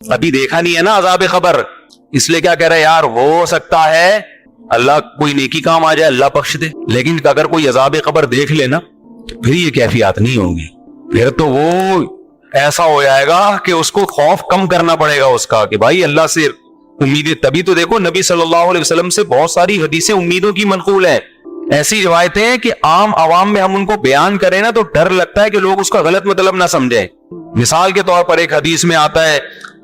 ابھی دیکھا نہیں ہے نا عذاب قبر, اس لیے کیا کہہ رہا ہے یار ہو سکتا ہے اللہ کوئی نیکی کام آ جائے, اللہ بخش دے. لیکن اگر کوئی عذاب قبر دیکھ لے نا تو پھر یہ کیفیات نہیں ہوگی, پھر تو وہ ایسا ہو جائے گا کہ اس کو خوف کم کرنا پڑے گا اس کا کہ بھائی اللہ سے امیدیں. تبھی تو دیکھو نبی صلی اللہ علیہ وسلم سے بہت ساری حدیثیں امیدوں کی منقول ہیں, ایسی روایتیں ہیں کہ عام عوام میں ہم ان کو بیان کریں نا تو ڈر لگتا ہے کہ لوگ اس کا غلط مطلب نہ سمجھیں. مثال کے طور پر ایک حدیث میں آتا ہے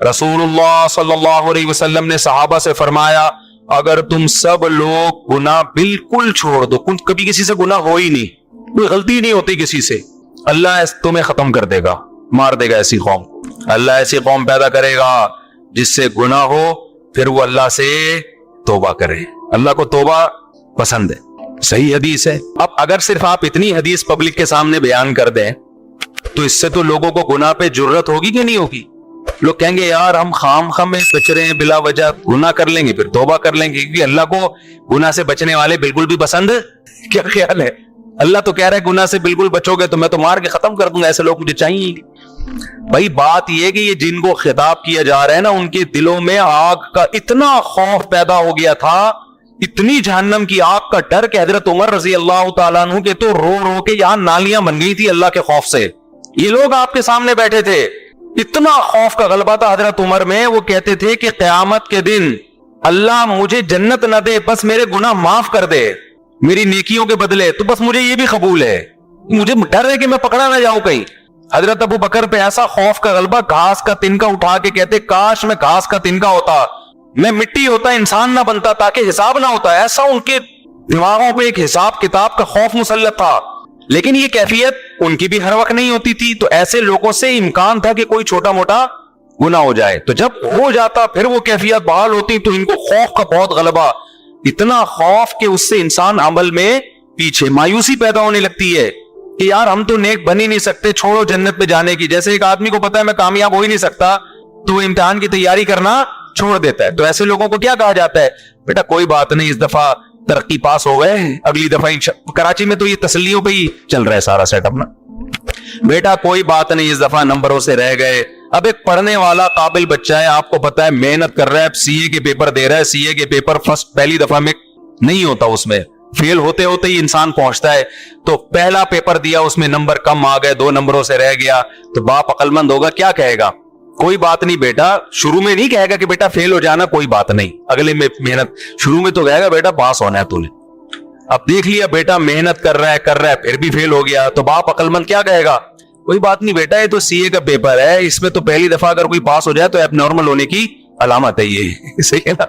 رسول اللہ صلی اللہ علیہ وسلم نے صحابہ سے فرمایا اگر تم سب لوگ گناہ بالکل چھوڑ دو, کبھی کسی سے گناہ ہو ہی نہیں, کوئی غلطی نہیں ہوتی کسی سے, اللہ تمہیں ختم کر دے گا, مار دے گا ایسی قوم. اللہ ایسی قوم پیدا کرے گا جس سے گناہ ہو, پھر وہ اللہ سے توبہ کرے. اللہ کو توبہ پسند ہے, صحیح حدیث ہے. اب اگر صرف آپ اتنی حدیث پبلک کے سامنے بیان کر دیں تو اس سے تو لوگوں کو گناہ پہ جرت ہوگی کہ نہیں ہوگی؟ لوگ کہیں گے یار ہم خام میں بچ رہے ہیں, بلا وجہ گناہ کر لیں گے پھر توبہ کر لیں گے, کیونکہ اللہ کو گناہ سے بچنے والے بالکل بھی پسند. کیا خیال ہے؟ اللہ تو کہہ رہا ہے گناہ سے بالکل بچو گے تو میں تو مار کے ختم کر دوں گا, ایسے لوگ مجھے چاہیے. بھائی بات یہ کہ یہ جن کو خطاب کیا جا رہا ہے نا ان کے دلوں میں آگ کا اتنا خوف پیدا ہو گیا تھا, اتنی جہنم کی آگ کا ڈر کہ حضرت عمر رضی اللہ تعالیٰ عنہ کے تو رو رو کے یہاں نالیاں بن گئی تھی اللہ کے خوف سے. یہ لوگ آپ کے سامنے بیٹھے تھے, اتنا خوف کا غلبہ تھا حضرت عمر میں, وہ کہتے تھے کہ قیامت کے دن اللہ مجھے جنت نہ دے, بس میرے گناہ معاف کر دے میری نیکیوں کے بدلے, تو بس مجھے یہ بھی قبول ہے, مجھے ڈر ہے کہ میں پکڑا نہ جاؤں کہیں. حضرت ابو بکر پہ ایسا خوف کا غلبہ, گھاس کا تنکا اٹھا کے کہتے کاش میں گھاس کا تنکا ہوتا, میں مٹی ہوتا, انسان نہ بنتا تاکہ حساب نہ ہوتا. ایسا ان کے دماغوں پہ ایک حساب کتاب کا خوف مسلط تھا. لیکن یہ کیفیت ان کی بھی ہر وقت نہیں ہوتی تھی, تو ایسے لوگوں سے امکان تھا کہ کوئی چھوٹا موٹا گناہ ہو جائے, تو جب ہو جاتا پھر وہ کیفیت بحال ہوتی, تو ان کو خوف کا بہت غلبہ, اتنا خوف کہ اس سے انسان عمل میں پیچھے, مایوسی پیدا ہونے لگتی ہے کہ یار ہم تو نیک بن ہی نہیں سکتے, چھوڑو جنت میں جانے کی. جیسے ایک آدمی کو پتا ہے میں کامیاب ہو ہی نہیں سکتا تو وہ امتحان کی تیاری کرنا چھوڑ دیتا ہے. تو ایسے لوگوں کو کیا کہا جاتا ہے, بیٹا کوئی بات نہیں, اس دفعہ ترقی پاس ہو گئے, اگلی دفعہ کراچی میں تو یہ تسلیوں پہ ہی چل رہا ہے سارا سیٹ اپ نا, بیٹا کوئی بات نہیں اس دفعہ نمبروں سے رہ گئے. اب ایک پڑھنے والا قابل بچہ ہے, آپ کو پتا ہے محنت کر رہا ہے, سی اے کے پیپر دے رہا ہے, سی اے کے پیپر فرسٹ پہلی دفعہ میں نہیں ہوتا, اس میں فیل ہوتے ہوتے ہی انسان پہنچتا ہے. تو پہلا پیپر دیا, اس میں نمبر کم آ گئے, 2 نمبروں سے رہ گیا, تو باپ عقل مند ہوگا, کیا کہے گا, کوئی بات نہیں بیٹا, شروع میں نہیں کہے گا کہ بیٹا فیل ہو جانا کوئی بات نہیں, اگلے میں محنت, شروع میں تو کہے گا بیٹا پاس ہونا ہے تو نے. اب دیکھ لیا بیٹا محنت کر رہا ہے پھر بھی فیل ہو گیا, تو باپ عقل مند کیا کہے گا, کوئی بات نہیں بیٹا, یہ تو سی اے کا پیپر ہے, اس میں تو پہلی دفعہ اگر کوئی پاس ہو جائے تو ایب نارمل ہونے کی علامت ہے یہ. صحیح ہے نا؟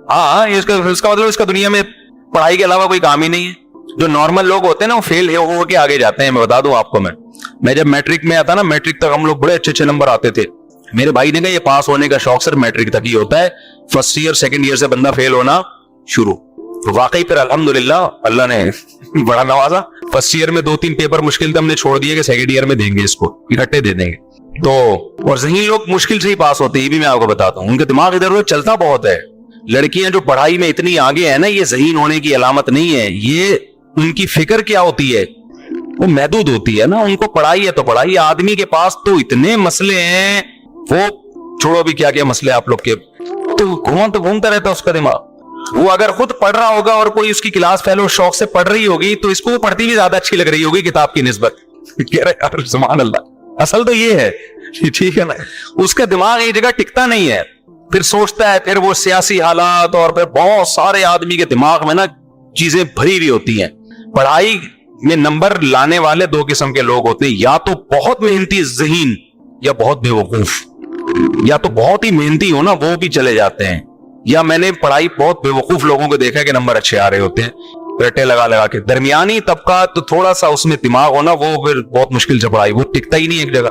ہاں, اس کا مطلب اس کا دنیا میں پڑھائی کے علاوہ کوئی کام ہی نہیں ہے. جو نارمل لوگ ہوتے ہیں نا وہ فیل ہو کے آگے جاتے ہیں. میں بتا دوں آپ کو, میں جب میٹرک میں آتا نا, میٹرک تک ہم لوگ بڑے اچھے نمبر آتے تھے. میرے بھائی نے کہا یہ پاس ہونے کا شوق صرف میٹرک تک ہی ہوتا ہے, فرسٹ ایئر سیکنڈ ایئر سے بندہ فیل ہونا شروع. واقعی پھر الحمدللہ اللہ نے بڑا نوازا, فرسٹ ایئر میں 2-3 پیپر مشکل تھے, ہم نے چھوڑ دیے کہ سیکنڈ ایئر میں دیں گے, اس کو اکٹھے دے دیں گے. تو اور ذہین لوگ مشکل سے ہی پاس ہوتے ہیں, یہ بھی میں آپ کو بتاتا ہوں, ان کے دماغ ادھر ادھر چلتا بہت ہے. لڑکیاں جو پڑھائی میں اتنی آگے ہیں نا, یہ ذہین ہونے کی علامت نہیں ہے, یہ ان کی فکر کیا ہوتی ہے, وہ محدود ہوتی ہے نا. ان کو پڑھائی ہے تو پڑھائی, آدمی کے پاس تو اتنے مسئلے ہیں, وہ چھوڑو بھی کیا کیا مسئلے آپ لوگ کے, تو گھومتا رہتا اس کا دماغ. وہ اگر خود پڑھ رہا ہوگا اور کوئی اس کی کلاس فیلو شوق سے پڑھ رہی ہوگی تو اس کو وہ پڑھتی بھی زیادہ اچھی لگ رہی ہوگی کتاب کی نسبت. کہہ رہے یار سبحان اللہ, اصل تو یہ ہے, ٹھیک ہے نا. اس کا دماغ ایک جگہ ٹکتا نہیں ہے, پھر سوچتا ہے, پھر وہ سیاسی حالات اور پھر بہت سارے آدمی کے دماغ میں نا چیزیں بھری ہوئی ہوتی ہیں. پڑھائی میں نمبر لانے والے 2 قسم کے لوگ ہوتے ہیں, یا تو بہت محنتی ذہین یا بہت بے وقوف. یا تو بہت ہی محنتی ہو نا وہ بھی چلے جاتے ہیں, یا میں نے پڑھائی بہت بے وقوف لوگوں کو دیکھا ہے کہ نمبر اچھے آ رہے ہوتے ہیں, رٹے لگا کے. درمیانی طبقہ تو تھوڑا سا اس میں دماغ ہونا, وہ پھر بہت مشکل سے پڑھائی, وہ ٹکتا ہی نہیں ایک جگہ.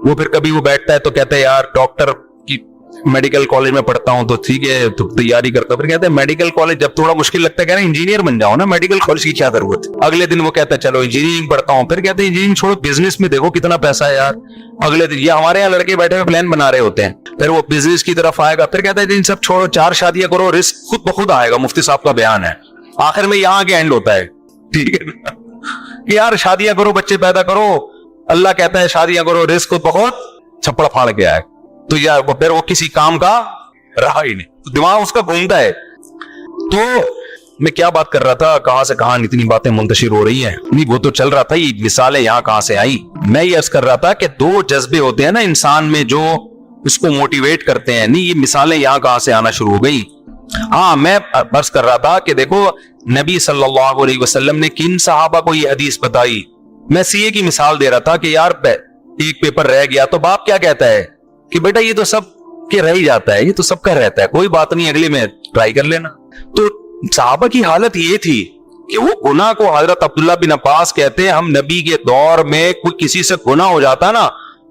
وہ پھر کبھی وہ بیٹھتا ہے تو کہتا ہے یار ڈاکٹر کی میڈیکل کالج میں پڑھتا ہوں تو ٹھیک ہے, تو تیاری کرتا. پھر کہتے ہیں میڈیکل کالج جب تھوڑا مشکل لگتا ہے, کہہ رہے ہیں انجینئر بن جاؤ نا, میڈیکل کالج کی کیا ضرورت ہے. اگلے دن وہ کہتا ہے چلو انجینئرنگ پڑھتا ہوں. پھر کہتے ہیں انجینئرنگ چھوڑو, بزنس میں دیکھو کتنا پیسہ ہے یار. اگلے دن یہ ہمارے یہاں لڑکے بیٹھے ہوئے پلان بنا رہے ہوتے ہیں, پھر وہ بزنس کی طرف آئے گا. پھر کہتا ہے ان سب چھوڑو, 4 شادیاں کرو, رزق خود بخود آئے گا. مفتی صاحب کا بیان ہے. آخر میں یہاں کے اینڈ ہوتا ہے, ٹھیک ہے نا, کہ یار شادیاں کرو, بچے پیدا کرو. اللہ کہتا ہے شادیاں کرو, رزق خود بخود چھپڑ پھاڑ کے آئے. تو یا پھر وہ کسی کام کا رہا ہی نہیں, تو دماغ اس کا گھومتا ہے. تو میں کیا بات کر رہا تھا, کہاں سے کہاں اتنی باتیں منتشر ہو رہی ہیں, نہیں وہ تو چل رہا تھا یہ مثالیں یہاں کہاں سے آئی. میں یہ عرض کر رہا تھا کہ دو جذبے ہوتے ہیں نا انسان میں جو اس کو موٹیویٹ کرتے ہیں, نہیں یہ مثالیں یہاں کہاں سے آنا شروع ہو گئی. ہاں میں عرض کر رہا تھا کہ دیکھو نبی صلی اللہ علیہ وسلم نے کن صحابہ کو یہ حدیث بتائی. میں سی اے کی مثال دے رہا تھا کہ یار ایک پیپر رہ گیا تو باپ کیا کہتا ہے کہ بیٹا یہ تو سب کے رہ ہی جاتا ہے, یہ تو سب کا رہتا ہے, کوئی بات نہیں اگلے میں ٹرائی کر لینا. تو صحابہ کی حالت یہ تھی کہ وہ گناہ کو, حضرت عبداللہ بن عباس کہتے ہیں ہم نبی کے دور میں کوئی کسی سے گناہ ہو جاتا نا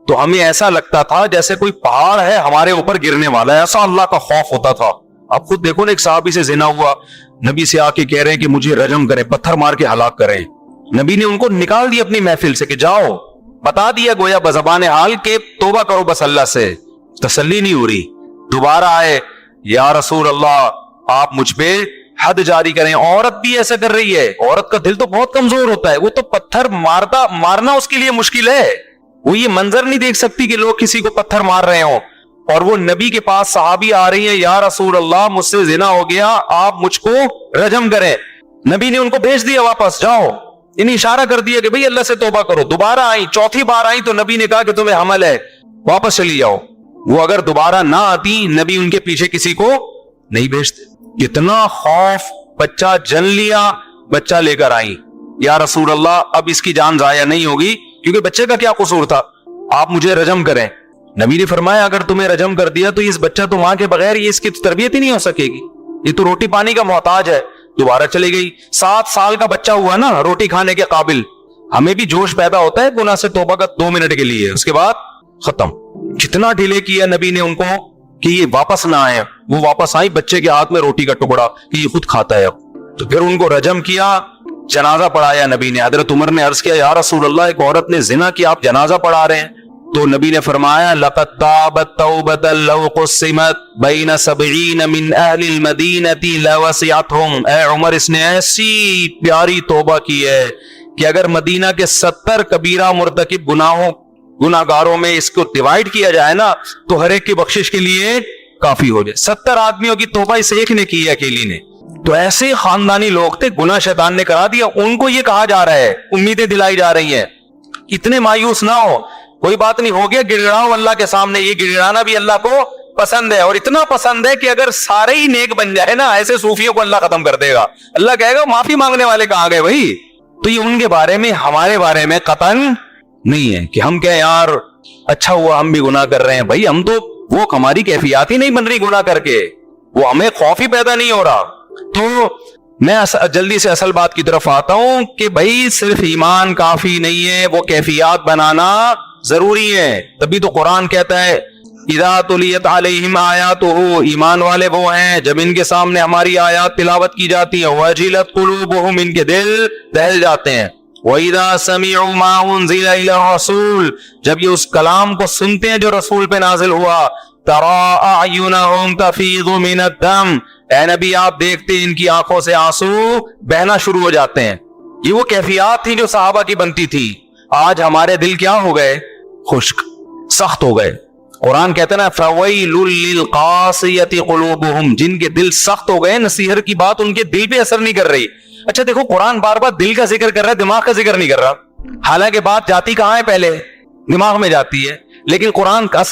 تو ہمیں ایسا لگتا تھا جیسے کوئی پہاڑ ہے ہمارے اوپر گرنے والا ہے, ایسا اللہ کا خوف ہوتا تھا. آپ خود دیکھو نا ایک صحابی سے زنا ہوا, نبی سے آ کے کہہ رہے ہیں کہ مجھے رجم کریں, پتھر مار کے ہلاک کریں. نبی نے ان کو نکال دیا اپنی محفل سے کہ جاؤ, بتا دیا گویا بزبان حال کہ توبہ کرو بس اللہ سے. تسلی نہیں ہو رہی, دوبارہ آئے یا رسول اللہ آپ مجھ پہ حد جاری کریں. عورت بھی ایسا کر رہی ہے, عورت کا دل تو بہت کمزور ہوتا ہے, وہ تو پتھر مارنا اس کے لیے مشکل ہے, وہ یہ منظر نہیں دیکھ سکتی کہ لوگ کسی کو پتھر مار رہے ہوں. اور وہ نبی کے پاس صحابی آ رہی ہیں, یا رسول اللہ مجھ سے زنا ہو گیا آپ مجھ کو رجم کریں. نبی نے ان کو بھیج دیا واپس, جاؤ. انہیں اشارہ کر دیا کہ بھئی اللہ سے توبہ کرو. دوبارہ آئی, چوتھی بار آئی تو نبی نے کہا کہ تمہیں حمل ہے, واپس چلی جاؤ. وہ اگر دوبارہ نہ آتی نبی ان کے پیچھے کسی کو نہیں بھیجتے. کتنا خوف, بچہ جن لیا, بچہ لے کر آئی, یا رسول اللہ اب اس کی جان ضائع نہیں ہوگی کیونکہ بچے کا کیا قصور تھا, آپ مجھے رجم کریں. نبی نے فرمایا اگر تمہیں رجم کر دیا تو اس بچہ تو ماں کے بغیر یہ اس کی تربیت ہی نہیں ہو سکے گی, یہ تو روٹی پانی کا محتاج ہے. دوبارہ چلی گئی, 7 سال کا بچہ ہوا نا روٹی کھانے کے قابل. ہمیں بھی جوش پیدا ہوتا ہے گناہ سے توبہ کا 2 منٹ کے لیے, اس کے بعد ختم. کتنا ڈیلے کیا نبی نے ان کو کہ یہ واپس نہ آئے. وہ واپس آئی, بچے کے ہاتھ میں روٹی کا ٹکڑا کہ یہ خود کھاتا ہے. تو پھر ان کو رجم کیا, جنازہ پڑھایا نبی نے. حضرت عمر نے عرض کیا یا رسول اللہ ایک عورت نے زنا کیا, آپ جنازہ پڑھا رہے ہیں. تو نبی نے فرمایا لقد تابت توبة لو قسمت بین 70 من اہل المدینة لوسعتهم. اے عمر اس نے ایسی پیاری توبہ کی ہے کہ اگر مدینہ کے 70 کبیرہ مرتکب گناہگاروں میں اس کو ڈیوائیڈ کیا جائے نا تو ہر ایک کی بخشش کے لیے کافی ہو جائے. 70 آدمیوں کی توبہ اس ایک نے کی ہے, اکیلی نے. تو ایسے خاندانی لوگ تھے, گناہ شیطان نے کرا دیا. ان کو یہ کہا جا رہا ہے, امیدیں دلائی جا رہی ہیں. اتنے مایوس نہ ہو, کوئی بات نہیں, ہو گیا گڑگڑاؤ اللہ کے سامنے. یہ گڑگڑانا بھی اللہ کو پسند ہے, اور اتنا پسند ہے کہ اگر سارے ہی نیک بن جائے نا ایسے صوفیوں کو اللہ ختم کر دے گا. اللہ کہے گا معافی مانگنے والے کہاں گئے بھائی. تو یہ ان کے بارے میں, ہمارے بارے میں قطعاً نہیں ہے کہ ہم کہیں یار اچھا ہوا ہم بھی گناہ کر رہے ہیں. بھائی ہم تو, وہ ہماری کیفیات ہی نہیں بن رہی گناہ کر کے, وہ ہمیں خوف ہی پیدا نہیں ہو رہا. تو میں جلدی سے اصل بات کی طرف آتا ہوں کہ بھائی صرف ایمان کافی نہیں ہے, وہ کیفیات بنانا ضروری ہے. تبھی تو قرآن کہتا ہے اذا تلیت علیہم آیاتہ, ایمان والے وہ ہیں جب ان کے سامنے ہماری آیات تلاوت کی جاتی ہیں, وجلت قلوبہم, ان کے دل دہل جاتے ہیں. وَإِذَا سَمِعُوا مَا أُنزِلَ إِلَى الرَّسُولِ, جب یہ اس کلام کو سنتے ہیں جو رسول پہ نازل ہوا. تَرَىٰ أَعْيُنَهُمْ تَفِيضُ مِنَ الدَّمْعِ, اے نبی آپ دیکھتے ہیں ان کی آنکھوں سے آنسو بہنا شروع ہو جاتے ہیں. یہ وہ کیفیات تھی جو صحابہ کی بنتی تھی. آج ہمارے دل کیا ہو گئے, خشک, سخت ہو گئے. قرآن کہتے ہیں نا فَوَيْلٌ لِّلْقَاسِيَةِ قُلُوبُهُمْ, جن کے دل سخت ہو گئے, نصیحت کی بات ان کے دل پہ اثر نہیں کر رہی. اچھا دیکھو قرآن بار بار دل کا ذکر کر رہا ہے, دماغ کا ذکر نہیں کر رہا. حالانکہ بات جاتی کہاں ہے, پہلے دماغ میں جاتی ہے. لیکن قرآن کا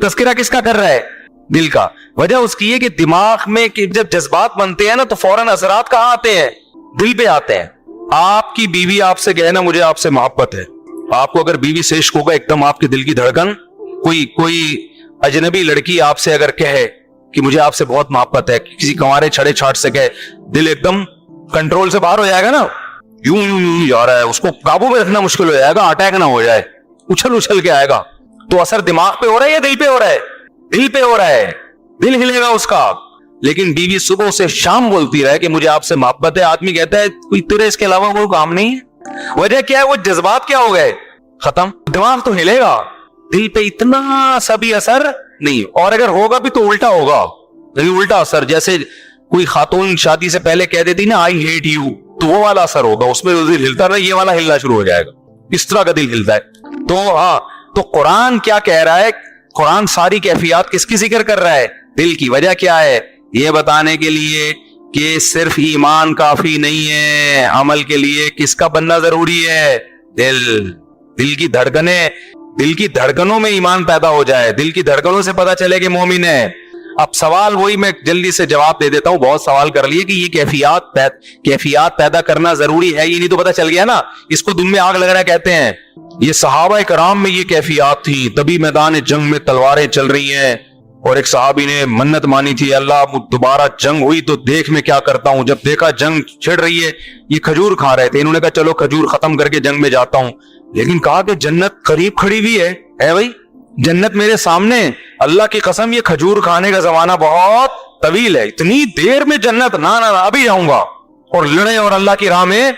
تذکرہ کس کا کر رہا ہے, دل کا. وجہ اس کی ہے کہ دماغ میں جب جذبات بنتے ہیں نا تو فوراً اثرات کہاں آتے ہیں, دل پہ آتے ہیں. آپ کی بیوی آپ سے کہے نا مجھے آپ سے محبت ہے, آپ کو اگر بیوی سے عشق ہوگا ایک دم آپ کے دل کی دھڑکن. کوئی اجنبی لڑکی آپ سے اگر کہے کہ مجھے آپ سے بہت محبت ہے, کسی کنوارے چھڑے چھاٹ سے کہے, دل ایک دم کنٹرول سے باہر ہو جائے گا نا, یوں جا رہا ہے, اس کو قابو میں رکھنا مشکل ہو جائے گا, اٹیک نہ ہو جائے, اچھل کے آئے گا. تو اثر دماغ پہ ہو رہا ہے یا دل پہ ہو رہا ہے, دل پہ ہو رہا ہے, دل ہلے گا اس کا. لیکن بیوی صبح سے شام بولتی رہے کہ مجھے آپ سے محبت ہے, آدمی کہتا ہے کوئی تیرے اس کے علاوہ کوئی کام نہیں ہے. وجہ کیا ہے, وہ جذبات کیا ہو گئے, ختم. دماغ تو ہلے گا, دل پہ اتنا سا بھی اثر نہیں. اور اگر ہوگا بھی تو الٹا ہوگا, الٹا اثر. جیسے کوئی خاتون شادی سے پہلے کہہ دیتی نا آئی ہیٹ یو, تو وہ والا اثر ہوگا, اس میں دل ہلتا رہا, یہ والا ہلنا شروع ہو جائے گا. اس طرح کا دل ہلتا ہے. تو ہاں, تو قرآن کیا کہہ رہا ہے, قرآن ساری کیفیات کس کی ذکر کر رہا ہے؟ دل کی وجہ کیا ہے؟ یہ بتانے کے لیے کہ صرف ایمان کافی نہیں ہے، عمل کے لیے کس کا بننا ضروری ہے؟ دل کی دھڑکنیں، دل کی دھڑکنوں میں ایمان پیدا ہو جائے، دل کی دھڑکنوں سے پتا چلے کہ مومن ہے۔ اب سوال وہی میں جلدی سے جواب دے دیتا ہوں، بہت سوال کر لیے کہ یہ کیفیات پیدا کرنا ضروری ہے، یہ نہیں تو پتا چل گیا نا، اس کو دل میں آگ لگ رہا کہتے ہیں۔ یہ صحابہ کرام میں یہ کیفیات تھی، تبھی میدان جنگ میں تلواریں چل رہی ہیں، اور ایک صحابی نے منت مانی تھی، اللہ دوبارہ جنگ ہوئی تو دیکھ میں کیا کرتا ہوں۔ جب دیکھا جنگ چھڑ رہی ہے، یہ کھجور کھا رہے تھے، انہوں نے کہا چلو کھجور ختم کر کے جنگ میں جاتا ہوں، لیکن کہا کہ جنت قریب کھڑی ہوئی ہے بھائی، جنت میرے سامنے، اللہ کی قسم یہ کھجور کھانے کا زمانہ بہت طویل ہے، اتنی دیر میں جنت، نہ ابھی جاؤں گا، اور لڑے اور اللہ کی راہ میں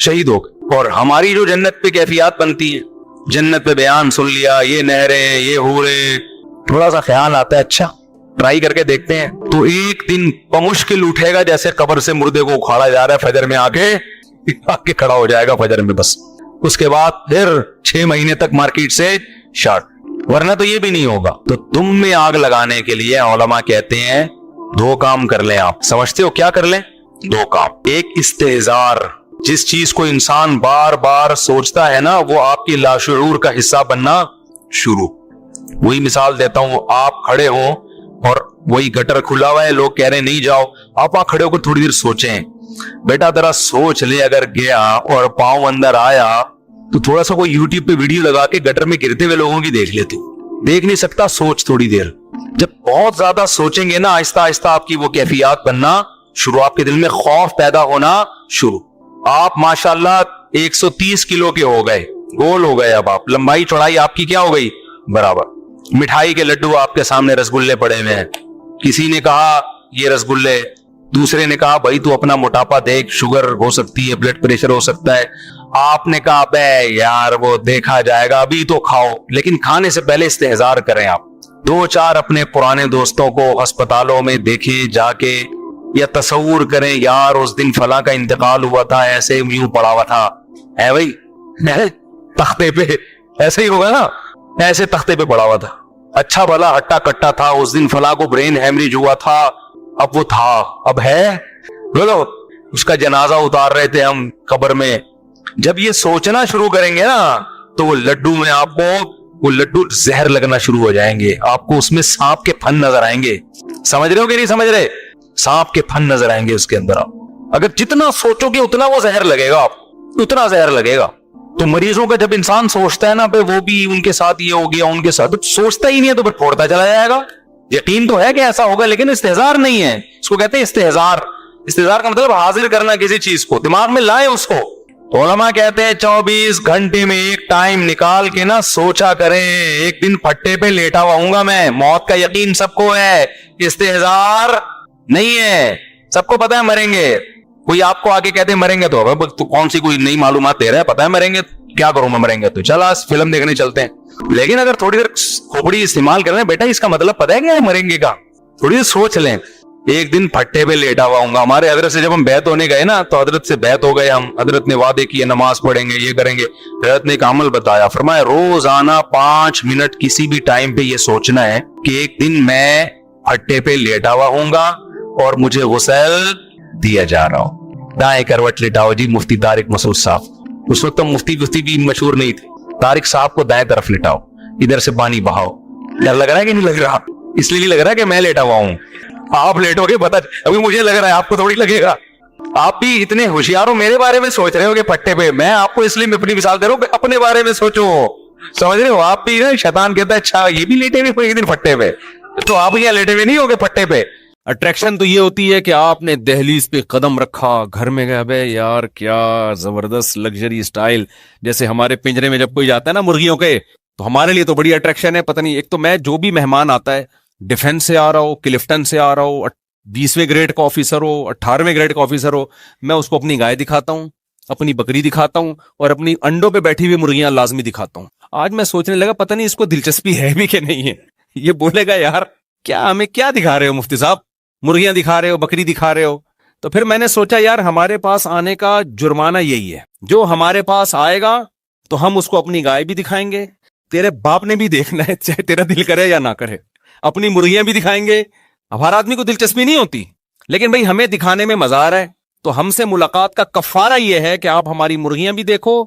شہید ہو گئے۔ اور ہماری جو جنت پہ کیفیات بنتی ہیں، جنت پہ بیان سن لیا، یہ نہریں، یہ حوریں، تھوڑا سا خیال آتا ہے اچھا ٹرائی کر کے دیکھتے ہیں، تو ایک دن بمشکل اٹھے گا جیسے قبر سے مردے کو اکھاڑا جا رہا ہے، فجر میں آ کے کھڑا ہو جائے گا فجر میں، بس اس کے بعد پھر 6 مہینے تک مارکیٹ سے شارٹ، ورنہ تو یہ بھی نہیں ہوگا۔ تو تم میں آگ لگانے کے لیے علماء کہتے ہیں 2 کام کر لیں۔ آپ سمجھتے ہو کیا کر لیں؟ 2 کام۔ ایک استحضار، جس چیز کو انسان بار بار سوچتا ہے نا، وہ آپ کی لاشعور کا حصہ بننا شروع۔ وہی مثال دیتا ہوں، آپ کھڑے ہوں اور وہی گٹر کھلا ہوا ہے، لوگ کہہ رہے ہیں نہیں جاؤ، آپ وہاں کھڑے ہو کر تھوڑی دیر سوچیں، بیٹا ذرا سوچ لے، اگر گیا اور پاؤں اندر آیا تو تھوڑا سا کوئی یوٹیوب پہ ویڈیو لگا کے گٹر میں گرتے ہوئے لوگوں کی دیکھ لیتے، دیکھ نہیں سکتا، سوچ تھوڑی دیر۔ جب بہت زیادہ سوچیں گے نا، آہستہ آہستہ آپ کی وہ کیفیات بننا شروع، آپ کے دل میں خوف پیدا ہونا شروع۔ آپ ماشاءاللہ 130 کلو کے ہو گئے، گول ہو گئے، اب آپ لمبائی چوڑائی آپ کی کیا ہو گئی؟ برابر۔ مٹھائی کے لڈو آپ کے سامنے رسگلے پڑے ہوئے ہیں، کسی نے کہا یہ رسگلے، دوسرے نے کہا بھائی تو اپنا موٹاپا دیکھ، شوگر ہو سکتی ہے، بلڈ پریشر ہو سکتا ہے، آپ نے کہا بے یار وہ دیکھا جائے گا، ابھی تو کھاؤ، لیکن کھانے سے پہلے استحضار کریں۔ آپ 2-4 اپنے پرانے دوستوں کو ہسپتالوں میں دیکھیں جا کے، یا تصور کریں یار اس دن فلاں کا انتقال ہوا تھا، ایسے یوں پڑا ہوا تھا، ہے بھائی تختے پہ، ایسے ہی ہوگا نا، ایسے تختے پہ پڑا ہوا تھا، اچھا بھلا ہٹا کٹا تھا، اس دن فلاں کو برین ہیمریج ہوا تھا، اب وہ تھا، اب ہے، بولو اس کا جنازہ اتار رہے تھے ہم قبر میں۔ جب یہ سوچنا شروع کریں گے نا، تو وہ لڈو میں آپ کو وہ لڈو زہر لگنا شروع ہو جائیں گے، آپ کو اس میں سانپ کے پھن نظر آئیں گے، سمجھ رہے ہو کہ نہیں سمجھ رہے؟ سانپ کے پھن نظر آئیں گے اس کے اندر۔ آپ اگر جتنا سوچو گے اتنا وہ زہر لگے گا، آپ اتنا زہر لگے گا۔ تو مریضوں کا جب انسان سوچتا ہے نا پہ وہ بھی ان کے ساتھ یہ ہو گیا، ان کے ساتھ سوچتا ہی نہیں ہے تو پھر پھوڑتا چلا جائے گا۔ یقین تو ہے کہ ایسا ہوگا، لیکن استحضار نہیں ہے، اس کو کہتے ہیں استحضار۔ استحضار کا مطلب حاضر کرنا کسی چیز کو، دماغ میں لائیں اس کو۔ علماء کہتے ہیں 24 گھنٹے میں ایک ٹائم نکال کے نا سوچا کریں، ایک دن پھٹے پہ لیٹا ہوا ہوں گا میں، موت کا یقین سب کو ہے، استحضار نہیں ہے، سب کو پتا ہے مریں گے۔ کوئی آپ کو آگے کہتے ہیں مریں گے، تو کون سی کوئی نئی معلومات دے رہا ہے، پتا ہے مریں گے، کیا کروں میں مریں گے تو چل آج فلم دیکھنے چلتے ہیں۔ لیکن اگر تھوڑی دیر کھوپڑی استعمال کر رہے ہیں، بیٹا اس کا مطلب پتا ہے کیا ہے مریں گے کا، تھوڑی دیر سوچ لیں، ایک دن پھٹے پہ لیٹا ہوا ہوں گا۔ ہمارے حضرت سے جب ہم بیعت ہونے گئے نا، تو حضرت سے بیعت ہو گئے ہم، حضرت نے وعدے کیے نماز پڑھیں گے، یہ کریں گے۔ حضرت نے ایک عمل بتایا، فرمایا روزانہ 5 منٹ کسی بھی ٹائم پہ یہ سوچنا ہے کہ ایک دن میں پھٹے پہ لیٹا ہوا ہوں گا اور مجھے غسل دیا جا رہا ہوں۔ دائیں کروٹ لٹاؤ جی، مفتی طارق مسعود صاحب، اس وقت مفتی بھی مشہور نہیں تھے، طارق صاحب کو دائیں طرف لٹاؤ، ادھر سے پانی بہاؤ۔ ڈر لگ رہا ہے کہ نہیں لگ رہا؟ اس لیے نہیں لگ رہا کہ میں لیٹا ہوا ہوں، آپ لیٹو گے پتا، ابھی مجھے لگ رہا ہے، آپ کو تھوڑی لگے گا۔ آپ بھی اتنے ہوشیار ہو، میرے بارے میں سوچ رہے ہو کہ پٹے پہ، میں آپ کو اس لیے اپنی مثال دے رہا ہوں کہ اپنے بارے میں سوچو، سمجھ رہے ہو؟ آپ بھی نا شیطان کہتا ہے اچھا یہ بھی لیٹے ہوئے ایک دن پٹے پہ، تو آپ یہاں لیٹے ہوئے نہیں ہوگے پٹے پہ۔ اٹریکشن تو یہ ہوتی ہے کہ آپ نے دہلیز پہ قدم رکھا، گھر میں گیا، بے یار کیا زبردست لگژری سٹائل، جیسے ہمارے پنجرے میں جب کوئی جاتا ہے نا مرغیوں کے، تو ہمارے لیے تو بڑی اٹریکشن ہے۔ پتہ نہیں، ایک تو میں جو بھی مہمان آتا ہے، ڈیفنس سے آ رہا ہو، کلفٹن سے آ رہا ہو، 20ویں گریڈ کا آفیسر ہو، 18ویں گریڈ کا آفیسر ہو، میں اس کو اپنی گائے دکھاتا ہوں، اپنی بکری دکھاتا ہوں، اور اپنی انڈوں پہ بیٹھی ہوئی مرغیاں لازمی دکھاتا ہوں۔ آج میں سوچنے لگا پتہ نہیں اس کو دلچسپی ہے بھی کہ نہیں ہے، یہ بولے گا یار کیا ہمیں کیا دکھا رہے ہو مفتی صاحب، مرغیاں دکھا رہے ہو، بکری دکھا رہے ہو۔ تو پھر میں نے سوچا یار ہمارے پاس آنے کا جرمانہ یہی ہے، جو ہمارے پاس آئے گا تو ہم اس کو اپنی گائے بھی دکھائیں گے، تیرے باپ نے بھی دیکھنا ہے, چاہے تیرا دل کرے یا نہ کرے. اپنی مرغیاں بھی دکھائیں گے, اب ہر آدمی کو دلچسپی نہیں ہوتی, لیکن بھئی ہمیں دکھانے میں مزہ آ رہا ہے, تو ہم سے ملاقات کا کفارہ یہ ہے کہ آپ ہماری مرغیاں بھی دیکھو,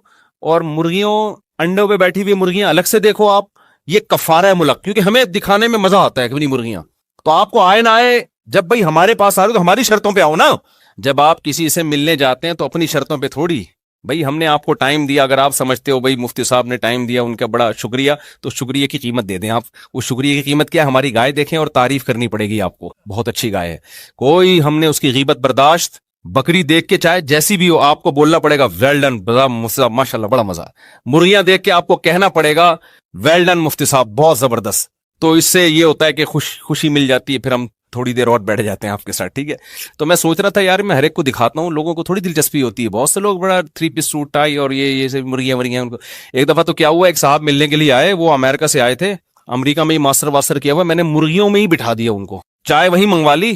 اور مرغیوں انڈوں پہ بیٹھی ہوئی مرغیاں الگ سے دیکھو آپ. یہ کفارہ ہے ملک, کیونکہ ہمیں دکھانے میں مزہ آتا ہے کہ مرغیاں. تو آپ کو آئے نہ آئے, جب بھئی ہمارے پاس آ رہے تو ہماری شرطوں پہ آؤ نا. جب آپ کسی سے ملنے جاتے ہیں تو اپنی شرطوں پہ تھوڑی. بھئی ہم نے آپ کو ٹائم دیا, اگر آپ سمجھتے ہو بھئی مفتی صاحب نے ٹائم دیا, ان کا بڑا شکریہ, تو شکریہ کی قیمت دے دیں آپ. اس شکریہ کی قیمت کیا ہے؟ ہماری گائے دیکھیں اور تعریف کرنی پڑے گی آپ کو, بہت اچھی گائے ہے. کوئی ہم نے اس کی غیبت برداشت, بکری دیکھ کے چاہے جیسی بھی ہو آپ کو بولنا پڑے گا ویل ڈن ماشاء اللہ بڑا مزہ. مرغیاں دیکھ کے آپ کو کہنا پڑے گا ویل ڈن مفتی صاحب بہت زبردست. تو اس سے یہ ہوتا ہے کہ خوشی مل جاتی ہے, پھر ہم تھوڑی دیر اور بیٹھ جاتے ہیں آپ کے ساتھ, ٹھیک ہے. تو میں سوچ رہا تھا یار میں ہر ایک کو دکھاتا ہوں, لوگوں کو تھوڑی دلچسپی ہوتی ہے. بہت سے لوگ بڑا 3 پیس سوٹ ٹائی اور یہ سے مرغیاں ان کو. ایک دفعہ تو کیا ہوا, ایک صاحب ملنے کے لیے آئے, وہ امریکہ سے آئے تھے, امریکہ میں ہی ماسٹر واسٹر کیا ہوا, میں نے مرغیوں میں ہی بٹھا دیا ان کو, چائے وہی منگوا لی,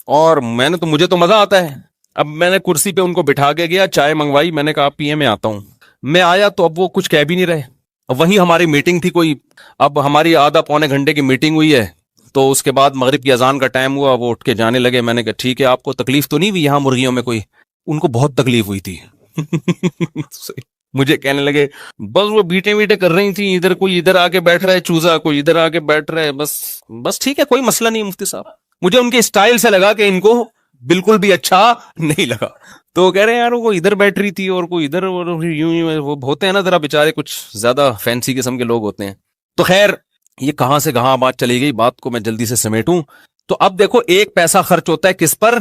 اور مجھے تو مزہ آتا ہے. اب میں نے کرسی پہ ان کو بٹھا کے گیا, چائے منگوائی, میں نے کہا پیے میں آتا ہوں. میں آیا تو اب وہ کچھ کہہ بھی نہیں رہے. اب وہیں ہماری میٹنگ تھی کوئی, اب ہماری آدھا پونے گھنٹے کی میٹنگ ہوئی ہے, تو اس کے بعد مغرب کی اذان کا ٹائم ہوا, وہ اٹھ کے جانے لگے. میں نے کہا ٹھیک ہے, آپ کو تکلیف تو نہیں ہوئی یہاں مرغیوں میں کوئی؟ ان کو بہت تکلیف ہوئی تھی. مجھے کہنے لگے بس وہ بیٹے ویٹے کر رہی تھی, ادھر کوئی ادھر آ کے بیٹھ رہا ہے چوزا, کوئی ادھر آ کے بیٹھ رہا ہے, بس ٹھیک ہے کوئی مسئلہ نہیں مفتی صاحب. مجھے ان کے اسٹائل سے لگا کہ ان کو بالکل بھی اچھا نہیں لگا. تو کہہ رہے ہیں یار وہ ادھر بیٹھ رہی تھی اور کوئی ادھر, یوں وہ ہوتے ہیں نا ذرا بےچارے کچھ زیادہ فینسی قسم کے لوگ ہوتے ہیں. تو خیر یہ کہاں سے کہاں بات چلی گئی, بات کو میں جلدی سے سمیٹوں. تو اب دیکھو ایک پیسہ خرچ ہوتا ہے کس پر؟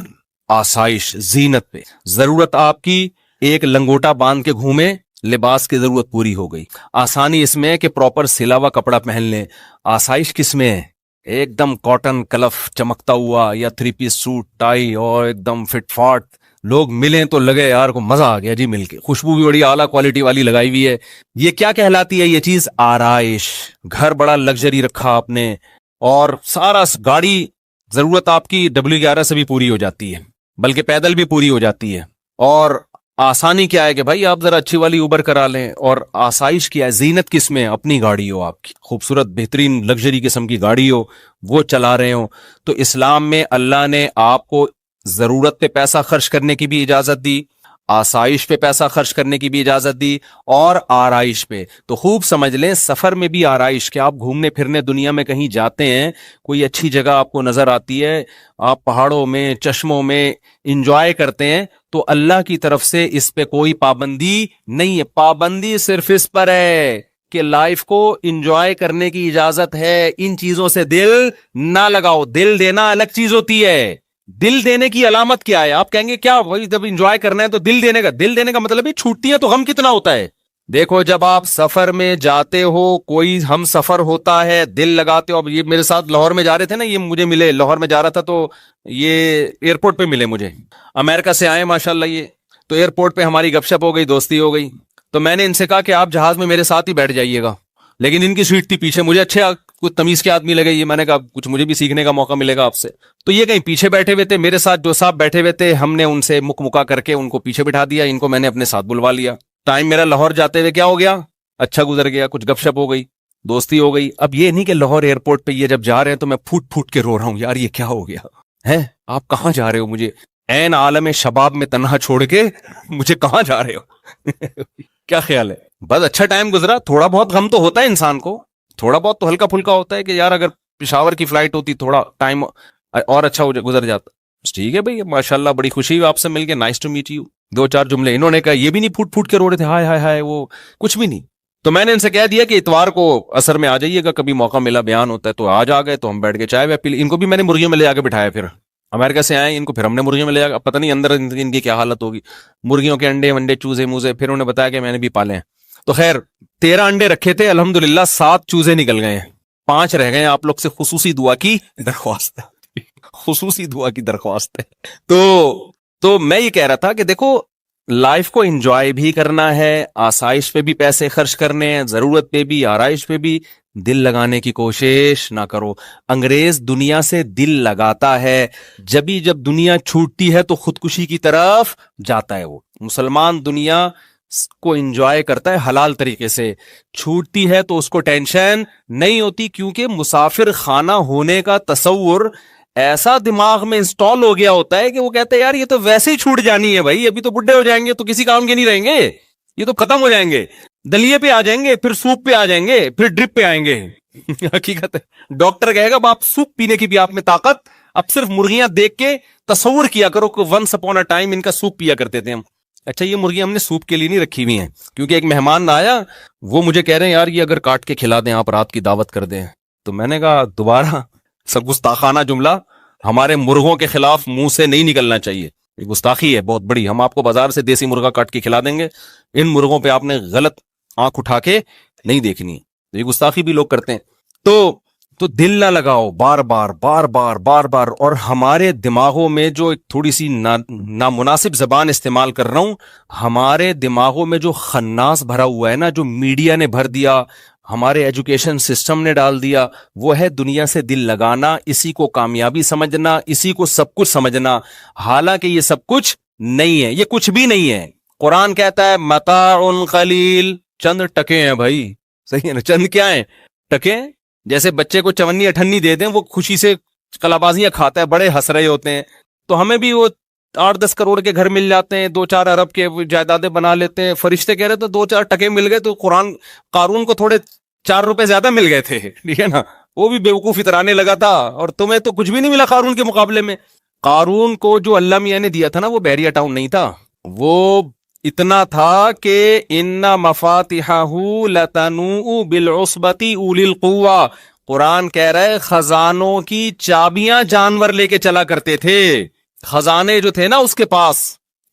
آسائش, زینت پہ. ضرورت آپ کی ایک لنگوٹا باندھ کے گھومے, لباس کی ضرورت پوری ہو گئی. آسانی اس میں کہ پراپر سلا ہوا کپڑا پہن لیں. آسائش کس میں ہے؟ ایک دم کاٹن کلف چمکتا ہوا, یا 3 پیس سوٹ ٹائی اور ایک دم فٹ فاٹ, لوگ ملیں تو لگے یار کو مزہ آ گیا جی مل کے, خوشبو بھی بڑی اعلیٰ کوالٹی والی لگائی ہوئی ہے. یہ کیا کہلاتی ہے یہ چیز؟ آرائش. گھر بڑا لگژری رکھا آپ نے, اور سارا گاڑی ضرورت آپ کی W11 سے بھی پوری ہو جاتی ہے, بلکہ پیدل بھی پوری ہو جاتی ہے. اور آسانی کیا ہے کہ بھائی آپ ذرا اچھی والی اوبر کرا لیں. اور آسائش کیا ہے؟ زینت کس میں؟ اپنی گاڑی ہو آپ کی, خوبصورت بہترین لگژری قسم کی گاڑی ہو, وہ چلا رہے ہو. تو اسلام میں اللہ نے آپ کو ضرورت پہ پیسہ خرچ کرنے کی بھی اجازت دی, آسائش پہ پیسہ خرچ کرنے کی بھی اجازت دی, اور آرائش پہ. تو خوب سمجھ لیں سفر میں بھی آرائش, کہ آپ گھومنے پھرنے دنیا میں کہیں جاتے ہیں, کوئی اچھی جگہ آپ کو نظر آتی ہے, آپ پہاڑوں میں چشموں میں انجوائے کرتے ہیں, تو اللہ کی طرف سے اس پہ کوئی پابندی نہیں ہے. پابندی صرف اس پر ہے کہ لائف کو انجوائے کرنے کی اجازت ہے, ان چیزوں سے دل نہ لگاؤ. دل دینا الگ چیز ہوتی ہے. دل دینے کی علامت کیا ہے؟ آپ کہیں گے کیا وہی جب انجوائے کرنا ہے تو دل دینے کا مطلب ہے چھوٹتی ہے تو غم کتنا ہوتا ہے. دیکھو جب آپ سفر میں جاتے ہو, کوئی ہم سفر ہوتا ہے, دل لگاتے ہو. اب یہ میرے ساتھ لاہور میں جا رہے تھے نا, یہ مجھے ملے, لاہور میں جا رہا تھا تو یہ ایئرپورٹ پہ ملے مجھے, امریکہ سے آئے ماشاءاللہ. یہ تو ایئرپورٹ پہ ہماری گپ شپ ہو گئی, دوستی ہو گئی. تو میں نے ان سے کہا کہ آپ جہاز میں میرے ساتھ ہی بیٹھ جائیے گا, لیکن ان کی سیٹ تھی پیچھے. مجھے اچھے کچھ تمیز کے آدمی لگے یہ, میں نے کہا کچھ مجھے بھی سیکھنے کا موقع ملے گا آپ سے. تو یہ کہیں پیچھے بیٹھے ہوئے تھے, میرے ساتھ جو صاحب بیٹھے ہوئے تھے ہم نے ان سے مکا کر کے ان کو پیچھے بٹھا دیا, ان کو میں نے اپنے ساتھ بلوا لیا. ٹائم میرا لاہور جاتے ہوئے کیا ہو گیا, اچھا گزر گیا, کچھ گپ شپ ہو گئی, دوستی ہو گئی. اب یہ نہیں کہ لاہور ایئرپورٹ پہ یہ جب جا رہے ہیں تو میں پھوٹ پھوٹ کے رو رہا ہوں یار یہ کیا ہو گیا ہے, آپ کہاں جا رہے ہو, مجھے عین عالم شباب میں تنہا چھوڑ کے مجھے کہاں جا رہے ہو. کیا خیال ہے؟ بس اچھا ٹائم گزرا. تھوڑا بہت غم تو ہوتا ہے انسان کو, تھوڑا بہت تو ہلکا پھلکا ہوتا ہے کہ یار اگر پشاور کی فلائٹ ہوتی تھوڑا ٹائم اور اچھا گزر جاتا. ٹھیک ہے بھائی, ماشاءاللہ بڑی خوشی ہوئی آپ سے مل کے, نائس ٹو میٹ یو. 2-4 جملے انہوں نے کہا, یہ بھی نہیں پھوٹ پھوٹ کے رو رہے تھے ہائے ہائے ہائے, وہ کچھ بھی نہیں. تو میں نے ان سے کہہ دیا کہ اتوار کو عصر میں آ جائیے گا, کبھی موقع ملا بیان ہوتا ہے. تو آج آ گئے, تو ہم بیٹھ کے چائے پی لی. ان کو بھی میں نے مرغیوں میں لے آ کے بٹھایا, پھر امریکہ سے آئے ان کو پھر ہم نے مرغیوں میں لے آ, پتہ نہیں اندر ان کی کیا حالت ہوگی, مرغیوں کے انڈے ونڈے چوزے موزے. پھر انہوں نے بتایا کہ میں نے بھی پالے ہیں. تو خیر 13 انڈے رکھے تھے, الحمدللہ 7 چوزے نکل گئے ہیں, 5 رہ گئے. آپ لوگ سے خصوصی دعا کی درخواست ہے, خصوصی دعا کی درخواست ہے. تو میں یہ کہہ رہا تھا کہ دیکھو لائف کو انجوائے بھی کرنا ہے, آسائش پہ بھی پیسے خرچ کرنے ہیں, ضرورت پہ بھی, آرائش پہ بھی. دل لگانے کی کوشش نہ کرو. انگریز دنیا سے دل لگاتا ہے, جب دنیا چھوٹتی ہے تو خودکشی کی طرف جاتا ہے. وہ مسلمان دنیا کو انجوائے کرتا ہے حلال طریقے سے, چھوٹتی ہے تو اس کو ٹینشن نہیں ہوتی, کیونکہ مسافر خانہ ہونے کا تصور ایسا دماغ میں انسٹال ہو گیا ہوتا ہے کہ وہ کہتے ہیں یار یہ تو ویسے ہی چھوٹ جانی ہے بھائی, ابھی تو بڈھے ہو جائیں گے تو کسی کام کے نہیں رہیں گے, یہ تو ختم ہو جائیں گے, دلیے پہ آ جائیں گے, پھر سوپ پہ آ جائیں گے, پھر ڈرپ پہ آئیں گے. حقیقت ہے, ڈاکٹر کہے گا آپ سوپ پینے کی بھی آپ میں طاقت, اب صرف مرغیاں دیکھ کے تصور کیا کرو کہ ونس اپون اے ٹائم ان کا سوپ پیا کرتے تھے ہم. اچھا یہ مرغیاں ہم نے سوپ کے لیے نہیں رکھی ہوئی ہیں, کیونکہ ایک مہمان آیا, وہ مجھے کہہ رہے ہیں یار یہ اگر کاٹ کے کھلا دیں آپ, رات کی دعوت کر دیں. تو میں نے کہا دوبارہ سب گستاخانہ جملہ ہمارے مرغوں کے خلاف منہ سے نہیں نکلنا چاہیے, یہ گستاخی ہے بہت بڑی. ہم آپ کو بازار سے دیسی مرغا کاٹ کے کھلا دیں گے, ان مرغوں پہ آپ نے غلط آنکھ اٹھا کے نہیں دیکھنی, یہ گستاخی بھی لوگ کرتے ہیں. تو دل نہ لگاؤ بار بار بار بار بار بار. اور ہمارے دماغوں میں جو ایک تھوڑی سی نامناسب زبان استعمال کر رہا ہوں, ہمارے دماغوں میں جو خناس بھرا ہوا ہے نا, جو میڈیا نے بھر دیا, ہمارے ایجوکیشن سسٹم نے ڈال دیا, وہ ہے دنیا سے دل لگانا, اسی کو کامیابی سمجھنا, اسی کو سب کچھ سمجھنا. حالانکہ یہ سب کچھ نہیں ہے, یہ کچھ بھی نہیں ہے. قرآن کہتا ہے متاع قلیل, چند ٹکے ہیں بھائی, صحیح ہے نا, چند کیا ہیں, ٹکے. جیسے بچے کو چونی اٹھنی دے دیں, وہ خوشی سے کلابازیاں کھاتا ہے, بڑے ہنس رہے ہوتے ہیں. تو ہمیں بھی وہ 8-10 کروڑ کے گھر مل جاتے ہیں, 2-4 ارب کے جائیدادیں بنا لیتے ہیں. فرشتے کہہ رہے تو 2-4 ٹکے مل گئے تو قارون کو تھوڑے 4 روپے زیادہ مل گئے تھے, ٹھیک ہے نا, وہ بھی بیوقوف اترانے لگا تھا, اور تمہیں تو کچھ بھی نہیں ملا قارون کے مقابلے میں. قارون کو جو اللہ میاں نے دیا تھا نا, وہ بحریہ ٹاؤن نہیں تھا, وہ اتنا تھا کہ ان مفاتحہ لتنوء بالعصبۃ اولی القوہ. قرآن کہہ رہے خزانوں کی چابیاں جانور لے کے چلا کرتے تھے, خزانے جو تھے نا اس کے پاس.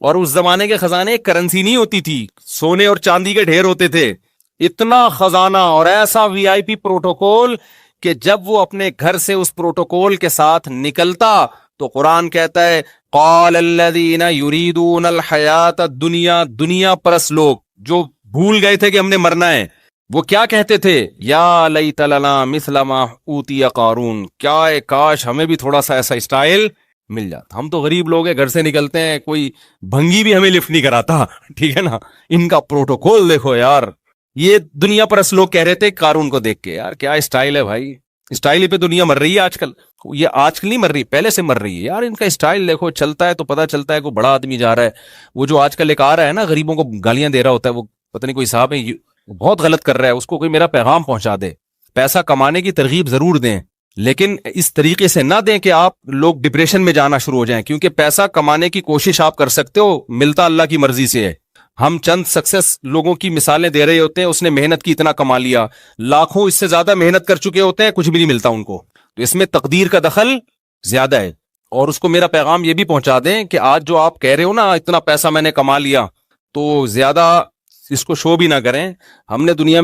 اور اس زمانے کے خزانے کرنسی نہیں ہوتی تھی, سونے اور چاندی کے ڈھیر ہوتے تھے. اتنا خزانہ اور ایسا وی آئی پی پروٹوکول کہ جب وہ اپنے گھر سے اس پروٹوکول کے ساتھ نکلتا تو قرآن کہتا ہے قال الذین یریدون الحیات الدنیا, دنیا پرس لوگ جو بھول گئے تھے کہ ہم نے مرنا ہے, وہ کیا کہتے تھے, یا لیت لنا مثل ما اوتی قارون, کیا کاش ہمیں بھی تھوڑا سا ایسا اسٹائل مل جاتا. ہم تو غریب لوگ ہیں, گھر سے نکلتے ہیں, کوئی بھنگی بھی ہمیں لفٹ نہیں کراتا, ٹھیک ہے نا. ان کا پروٹوکول دیکھو یار. یہ دنیا پرس لوگ کہہ رہے تھے قارون کو دیکھ کے, یار کیا اسٹائل ہے بھائی, اسٹائل ہی پہ دنیا مر رہی ہے آج کل. یہ آج کل نہیں مر رہی, پہلے سے مر رہی ہے یار. ان کا اسٹائل دیکھو, چلتا ہے تو پتہ چلتا ہے کوئی بڑا آدمی جا رہا ہے. وہ جو آج کل ایک آ رہا ہے نا, غریبوں کو گالیاں دے رہا ہوتا ہے, وہ پتہ نہیں کوئی صاحب ہے, بہت غلط کر رہا ہے, اس کو کوئی میرا پیغام پہنچا دے. پیسہ کمانے کی ترغیب ضرور دیں, لیکن اس طریقے سے نہ دیں کہ آپ لوگ ڈپریشن میں جانا شروع ہو جائیں, کیونکہ پیسہ کمانے کی کوشش آپ کر سکتے ہو, ملتا اللہ کی مرضی سے ہے. ہم چند سکسیس لوگوں کی مثالیں دے رہے ہوتے ہیں, اس نے محنت کی اتنا کما لیا, لاکھوں اس سے زیادہ محنت کر چکے ہوتے ہیں, کچھ بھی نہیں ملتا ان کو. تو اس میں تقدیر کا دخل زیادہ ہے. اور اس کو میرا پیغام یہ بھی پہنچا دیں کہ آج جو آپ کہہ رہے ہو نا اتنا پیسہ میں نے کما لیا, تو زیادہ اس کو شو بھی نہ کریں. ہم نے دنیا